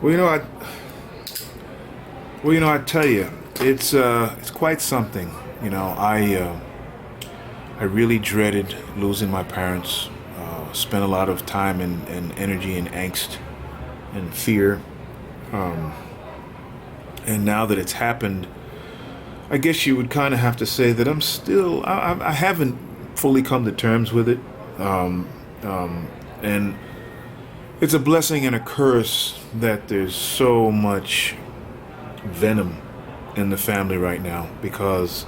Well, I tell you, it's quite something. I really dreaded losing my parents. Spent a lot of time and energy and angst and fear. And now that it's happened, I guess you would kind of have to say that I haven't fully come to terms with it. Um, and it's a blessing and a curse that there's so much venom in the family right now because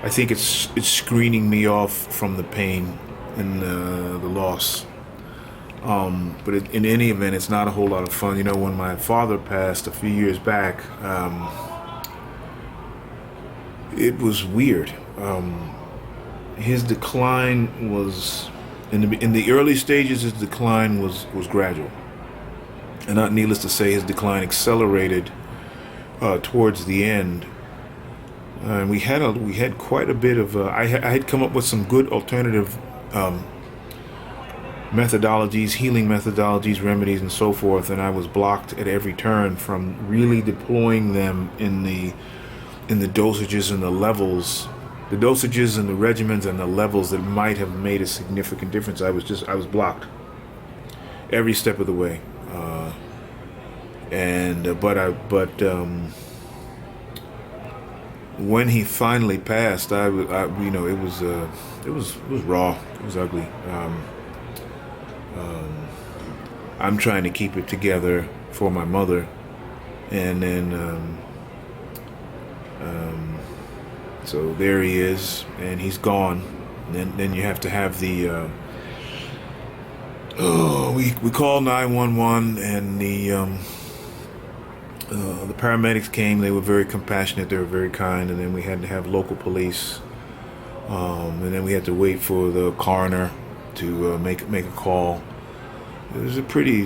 I think it's screening me off from the pain and the loss. In any event, it's not a whole lot of fun. When my father passed a few years back, it was weird. His decline was in the early stages. His decline was gradual, and not needless to say, his decline accelerated towards the end. And we had quite a bit of. I had come up with some good alternative methodologies, healing methodologies, remedies, and so forth, and I was blocked at every turn from really deploying them in the dosages and the levels, the dosages and the regimens and the levels that might have made a significant difference. I was blocked every step of the way, and but when he finally passed, it was raw, it was ugly. I'm trying to keep it together for my mother, and then so there he is, and he's gone. And then you have to have the we call 911, and the paramedics came. They were very compassionate. They were very kind, and then we had to have local police, and then we had to wait for the coroner to make a call. It was a pretty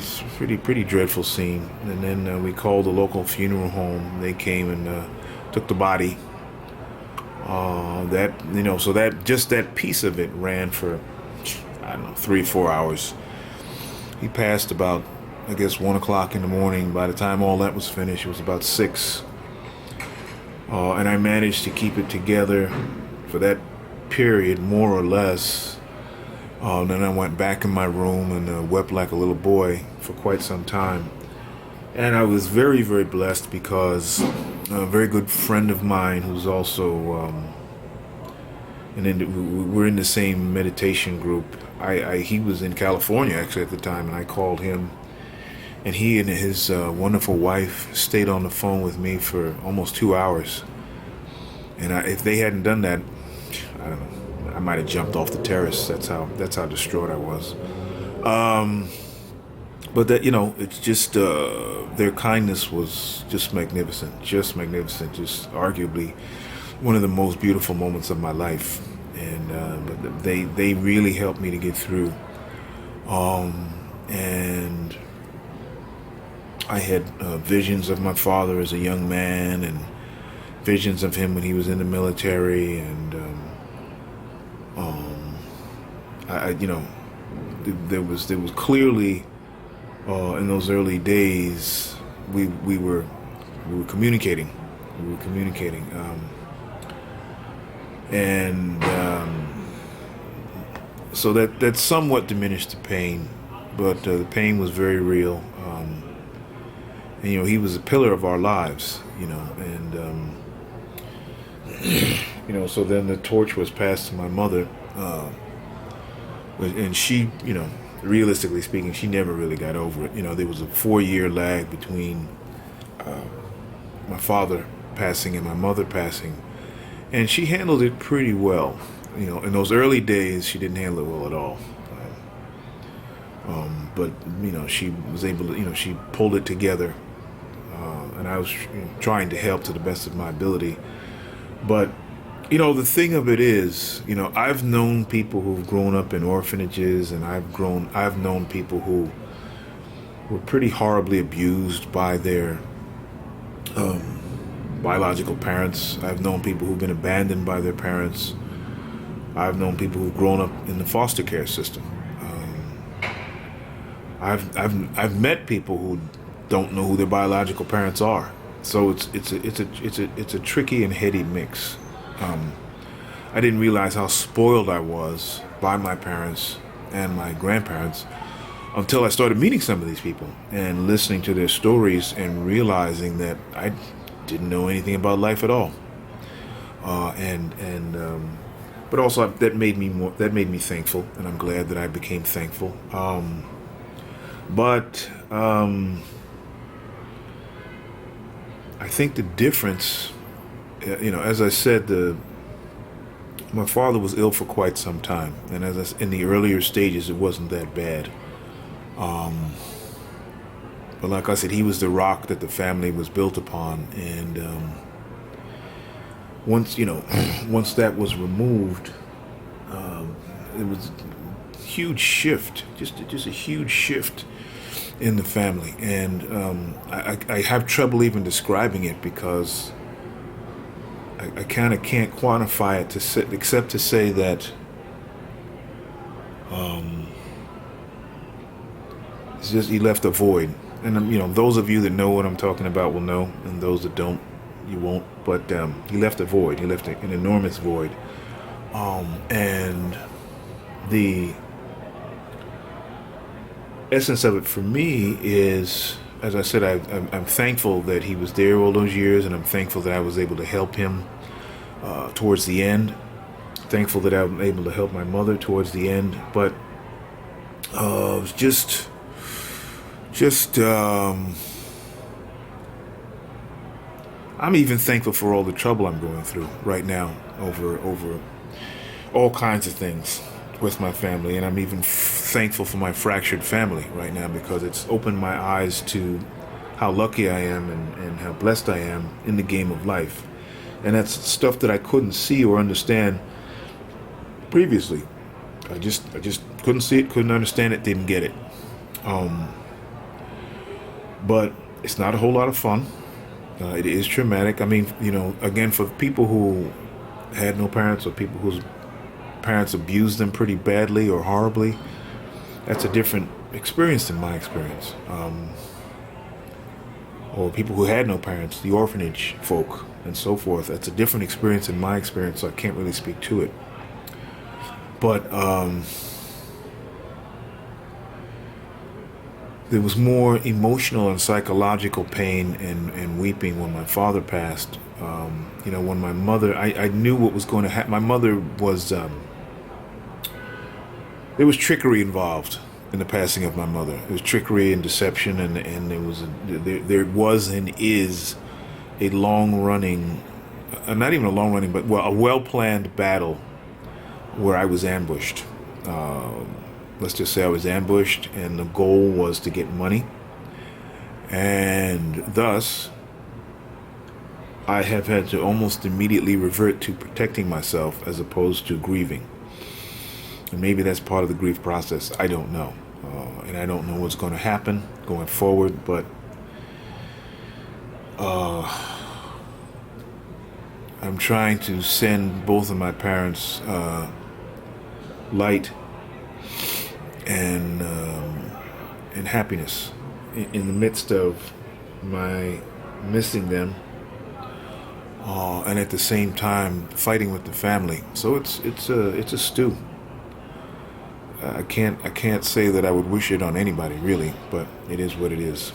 dreadful scene. And then we called the local funeral home. They came and took the body. So that piece of it ran for, I don't know, 3 or 4 hours. He passed about, I guess, 1 o'clock in the morning. By the time all that was finished, it was about 6. And I managed to keep it together for that period, more or less. Then I went back in my room and wept like a little boy for quite some time. And I was very, very blessed because a very good friend of mine who's also, and then we're in the same meditation group. He was in California actually at the time, and I called him. And he and his wonderful wife stayed on the phone with me for almost 2 hours. And if they hadn't done that, I don't know, I might have jumped off the terrace. That's how distraught I was. But that it's just their kindness was just magnificent, just arguably one of the most beautiful moments of my life. And but they really helped me to get through. And I had visions of my father as a young man, and visions of him when he was in the military, and there was clearly in those early days we were communicating, and so that somewhat diminished the pain, but the pain was very real. And he was a pillar of our lives, and so then the torch was passed to my mother, and she, realistically speaking, she never really got over it. There was a 4-year lag between my father passing and my mother passing, and she handled it pretty well. In those early days, she didn't handle it well at all. But she was able to, she pulled it together, and I was trying to help to the best of my ability. But the thing of it is, I've known people who've grown up in orphanages, and I've known people who were pretty horribly abused by their biological parents. I've known people who've been abandoned by their parents. I've known people who've grown up in the foster care system. I've met people who don't know who their biological parents are. So it's a tricky and heady mix. I didn't realize how spoiled I was by my parents and my grandparents until I started meeting some of these people and listening to their stories and realizing that I didn't know anything about life at all. But also that made me thankful, and I'm glad that I became thankful. But I think the difference, as I said, my father was ill for quite some time, and in the earlier stages, it wasn't that bad. But like I said, he was the rock that the family was built upon, and once that was removed, it was a huge shift, just a huge shift in the family, and I have trouble even describing it because I kind of can't quantify it except to say that it's just he left a void, and those of you that know what I'm talking about will know, and those that don't, you won't. But he left a void. He left an enormous void, and the essence of it for me is, as I said, I'm thankful that he was there all those years, and I'm thankful that I was able to help him towards the end. Thankful that I was able to help my mother towards the end, but it was just I'm even thankful for all the trouble I'm going through right now over all kinds of things with my family, and I'm even thankful for my fractured family right now because it's opened my eyes to how lucky I am and how blessed I am in the game of life. And that's stuff that I couldn't see or understand previously. I just couldn't see it, couldn't understand it, didn't get it. But it's not a whole lot of fun. It is traumatic. I mean, again, for people who had no parents or people whose parents abused them pretty badly or horribly, that's a different experience than my experience. Or people who had no parents, the orphanage folk and so forth, that's a different experience than my experience, so I can't really speak to it. But there was more emotional and psychological pain and weeping when my father passed. When my mother, I knew what was going to happen. My mother was, there was trickery involved in the passing of my mother. There was trickery and deception, and there was and is a long-running, not even a long-running, but a well-planned battle where I was ambushed. Let's just say I was ambushed, and the goal was to get money. And thus, I have had to almost immediately revert to protecting myself as opposed to grieving. And maybe that's part of the grief process. I don't know. And I don't know what's going to happen going forward, but I'm trying to send both of my parents light and happiness in the midst of my missing them, and at the same time fighting with the family. So it's a stew. I can't say that I would wish it on anybody really, but it is what it is.